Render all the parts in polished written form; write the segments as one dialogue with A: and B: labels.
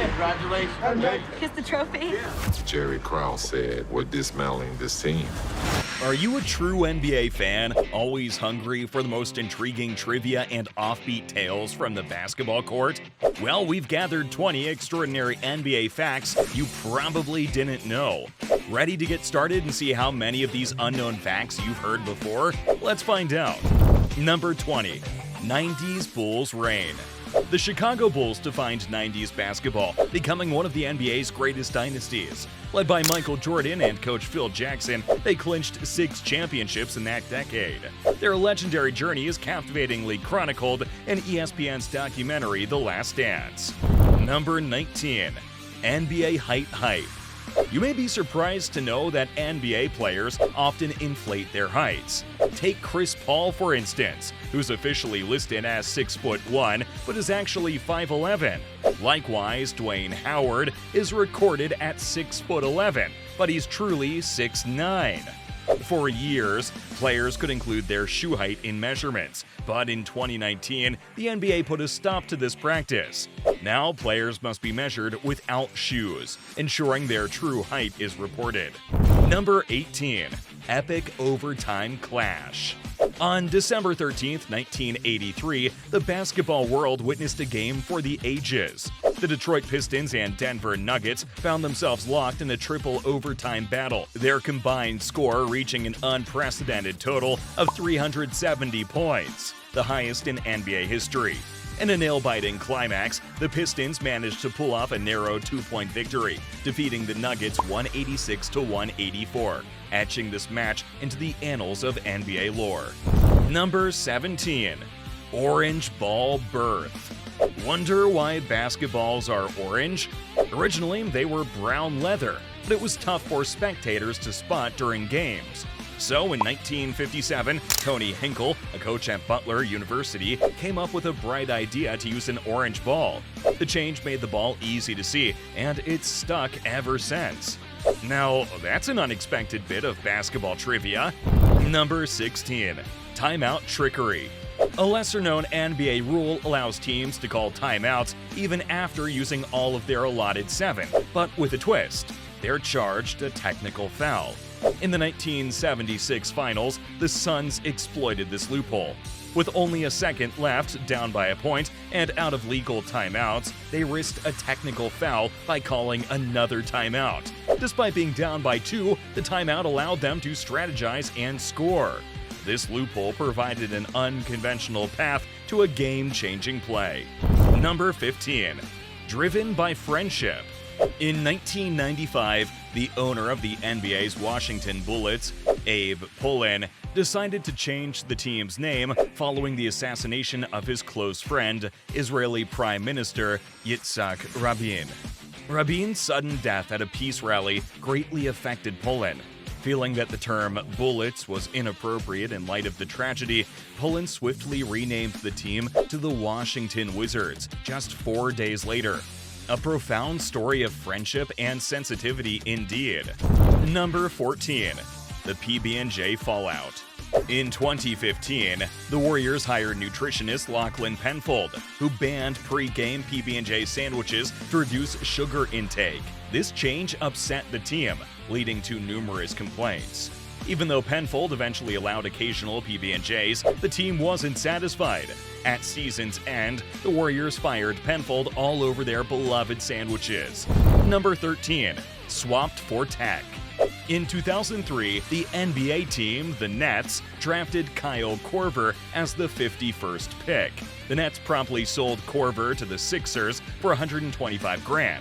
A: Congratulations.
B: Kiss the trophy.
C: Jerry Krause said, "We're dismantling this team."
D: Are you a true NBA fan, always hungry for the most intriguing trivia and offbeat tales from the basketball court? Well, we've gathered 20 extraordinary NBA facts you probably didn't know. Ready to get started and see how many of these unknown facts you've heard before? Let's find out. Number 20. 90s Bulls reign. The Chicago Bulls defined 90s basketball, becoming one of the NBA's greatest dynasties. Led by Michael Jordan and coach Phil Jackson, they clinched 6 championships in that decade. Their legendary journey is captivatingly chronicled in ESPN's documentary The Last Dance. Number 19. NBA height hype. You may be surprised to know that NBA players often inflate their heights. Take Chris Paul, for instance, who's officially listed as 6'1", but is actually 5'11". Likewise, Dwayne Howard is recorded at 6'11", but he's truly 6'9". For years, players could include their shoe height in measurements, but in 2019, the NBA put a stop to this practice. Now, players must be measured without shoes, ensuring their true height is reported. Number 18. Epic overtime clash. On December 13, 1983, the basketball world witnessed a game for the ages. The Detroit Pistons and Denver Nuggets found themselves locked in a triple overtime battle, their combined score reaching an unprecedented total of 370 points, the highest in NBA history. In a nail-biting climax, the Pistons managed to pull off a narrow 2-point victory, defeating the Nuggets 186-184, etching this match into the annals of NBA lore. Number 17. Orange Ball Birth. Wonder why basketballs are orange? Originally, they were brown leather, but it was tough for spectators to spot during games. So in 1957, Tony Hinkle, a coach at Butler University, came up with a bright idea to use an orange ball. The change made the ball easy to see, and it's stuck ever since. Now, that's an unexpected bit of basketball trivia. Number 16. Timeout trickery. A lesser-known NBA rule allows teams to call timeouts even after using all of their allotted 7, but with a twist. They're charged a technical foul. In the 1976 finals, the Suns exploited this loophole. With only a second left, down by a point, and out of legal timeouts, they risked a technical foul by calling another timeout. Despite being down by 2, the timeout allowed them to strategize and score. This loophole provided an unconventional path to a game-changing play. Number 15. Driven by friendship. In 1995, the owner of the NBA's Washington Bullets, Abe Pollin, decided to change the team's name following the assassination of his close friend, Israeli Prime Minister Yitzhak Rabin. Rabin's sudden death at a peace rally greatly affected Pollin. Feeling that the term Bullets was inappropriate in light of the tragedy, Pollin swiftly renamed the team to the Washington Wizards just 4 days later. A profound story of friendship and sensitivity indeed. Number 14. The PB&J fallout. In 2015, the Warriors hired nutritionist Lachlan Penfold, who banned pre-game PB&J sandwiches to reduce sugar intake. This change upset the team, leading to numerous complaints. Even though Penfold eventually allowed occasional PB&Js, the team wasn't satisfied. At season's end, the Warriors fired Penfold all over their beloved sandwiches. Number 13. Swapped for tech. In 2003, the NBA team, the Nets, drafted Kyle Korver as the 51st pick. The Nets promptly sold Korver to the Sixers for $125,000.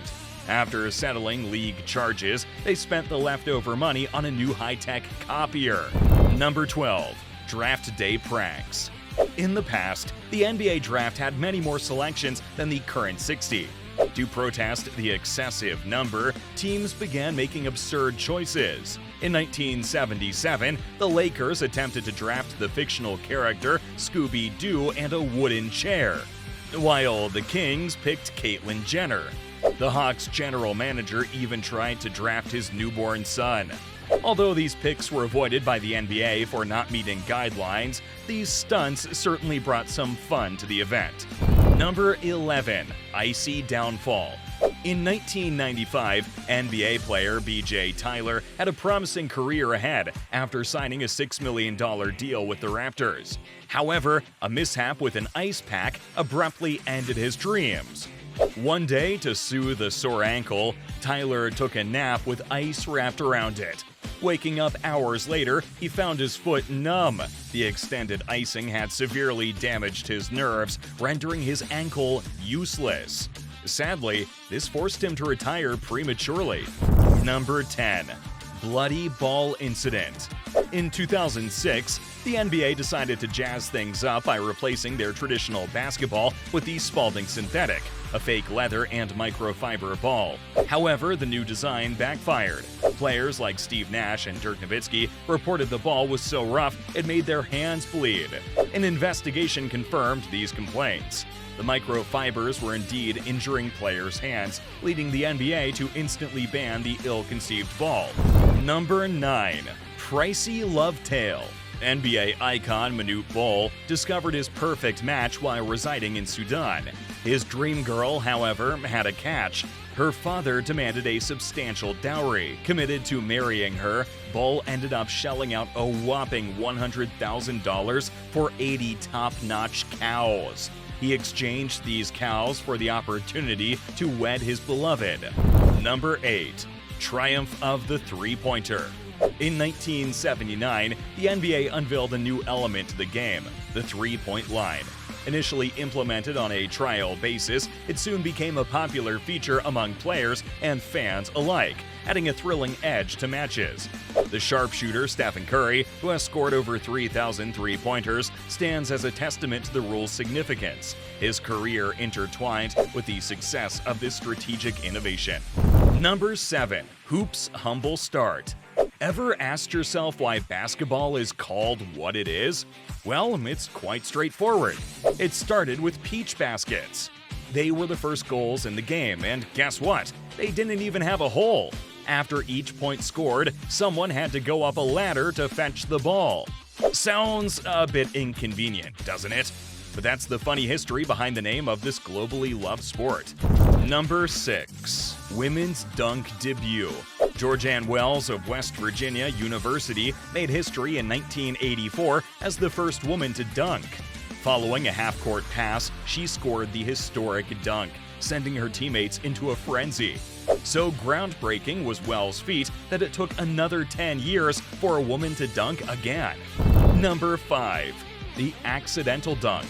D: After settling league charges, they spent the leftover money on a new high-tech copier. Number 12. Draft day pranks. In the past, the NBA draft had many more selections than the current 60. To protest the excessive number, teams began making absurd choices. In 1977, the Lakers attempted to draft the fictional character Scooby-Doo and a wooden chair, while the Kings picked Caitlyn Jenner. The Hawks' general manager even tried to draft his newborn son. Although these picks were avoided by the NBA for not meeting guidelines, these stunts certainly brought some fun to the event. Number 11. Icy downfall. In 1995, NBA player B.J. Tyler had a promising career ahead after signing a $6 million deal with the Raptors. However, a mishap with an ice pack abruptly ended his dreams. One day, to soothe a sore ankle, Tyler took a nap with ice wrapped around it. Waking up hours later, he found his foot numb. The extended icing had severely damaged his nerves, rendering his ankle useless. Sadly, this forced him to retire prematurely. Number 10. Bloody Ball Incident. In 2006, the NBA decided to jazz things up by replacing their traditional basketball with the Spalding Synthetic, a fake leather and microfiber ball. However, the new design backfired. Players like Steve Nash and Dirk Nowitzki reported the ball was so rough it made their hands bleed. An investigation confirmed these complaints. The microfibers were indeed injuring players' hands, leading the NBA to instantly ban the ill-conceived ball. Number 9. Pricey Love Tale. NBA icon Manute Bol discovered his perfect match while residing in Sudan. His dream girl, however, had a catch. Her father demanded a substantial dowry. Committed to marrying her, Bol ended up shelling out a whopping $100,000 for 80 top-notch cows. He exchanged these cows for the opportunity to wed his beloved. Number 8. Triumph of the three-pointer. In 1979, the NBA unveiled a new element to the game, the three-point line. Initially implemented on a trial basis, it soon became a popular feature among players and fans alike, adding a thrilling edge to matches. The sharpshooter Stephen Curry, who has scored over 3,000 three-pointers, stands as a testament to the rule's significance, his career intertwined with the success of this strategic innovation. Number 7. Hoops' humble start. Ever asked yourself why basketball is called what it is? Well, it's quite straightforward. It started with peach baskets. They were the first goals in the game, and guess what? They didn't even have a hole. After each point scored, someone had to go up a ladder to fetch the ball. Sounds a bit inconvenient, doesn't it? But that's the funny history behind the name of this globally loved sport. Number 6. Women's dunk debut. Georgianne Wells of West Virginia University made history in 1984 as the first woman to dunk. Following a half-court pass, she scored the historic dunk, sending her teammates into a frenzy. So groundbreaking was Wells' feat that it took another 10 years for a woman to dunk again. Number 5. The accidental dunk.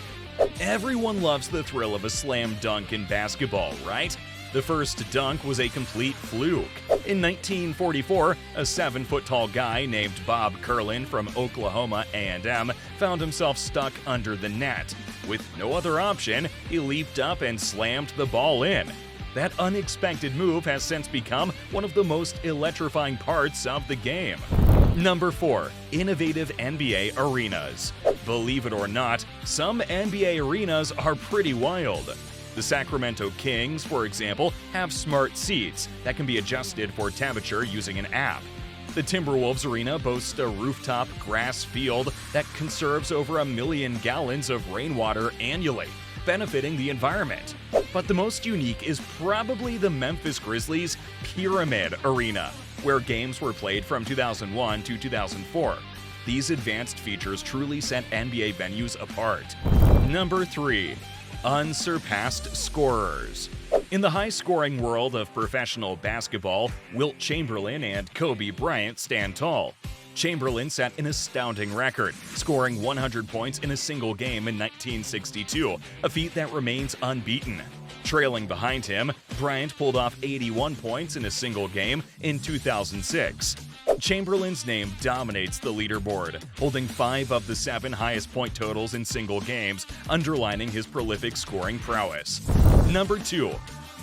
D: Everyone loves the thrill of a slam dunk in basketball, right? The first dunk was a complete fluke. In 1944, a 7-foot-tall guy named Bob Curlin from Oklahoma A&M found himself stuck under the net. With no other option, he leaped up and slammed the ball in. That unexpected move has since become one of the most electrifying parts of the game. Number 4. Innovative NBA arenas. Believe it or not, some NBA arenas are pretty wild. The Sacramento Kings, for example, have smart seats that can be adjusted for temperature using an app. The Timberwolves arena boasts a rooftop grass field that conserves over 1 million gallons of rainwater annually, benefiting the environment. But the most unique is probably the Memphis Grizzlies' Pyramid Arena, where games were played from 2001 to 2004. These advanced features truly set NBA venues apart. Number 3. Unsurpassed scorers. In the high-scoring world of professional basketball, Wilt Chamberlain and Kobe Bryant stand tall. Chamberlain set an astounding record, scoring 100 points in a single game in 1962, a feat that remains unbeaten. Trailing behind him, Bryant pulled off 81 points in a single game in 2006. Chamberlain's name dominates the leaderboard, holding 5 of the 7 highest point totals in single games, underlining his prolific scoring prowess. Number 2.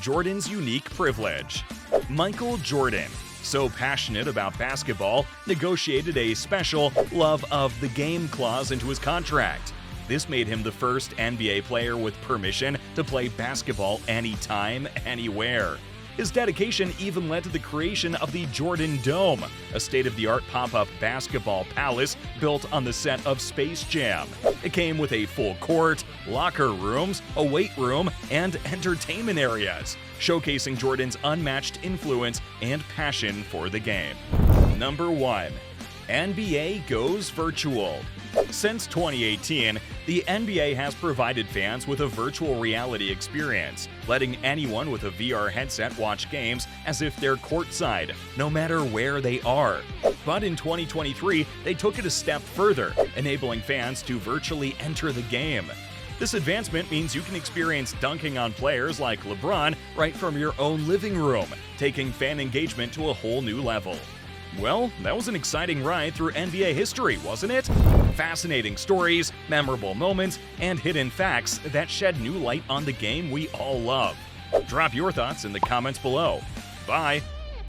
D: Jordan's unique privilege. Michael Jordan, so passionate about basketball, negotiated a special love of the game clause into his contract. This made him the first NBA player with permission to play basketball anytime, anywhere. His dedication even led to the creation of the Jordan Dome, a state-of-the-art pop-up basketball palace built on the set of Space Jam. It came with a full court, locker rooms, a weight room, and entertainment areas, showcasing Jordan's unmatched influence and passion for the game. Number 1. NBA goes virtual. Since 2018, the NBA has provided fans with a virtual reality experience, letting anyone with a VR headset watch games as if they're courtside, no matter where they are. But in 2023, they took it a step further, enabling fans to virtually enter the game. This advancement means you can experience dunking on players like LeBron right from your own living room, taking fan engagement to a whole new level. Well, that was an exciting ride through NBA history, wasn't it? Fascinating stories, memorable moments, and hidden facts that shed new light on the game we all love. Drop your thoughts in the comments below. Bye!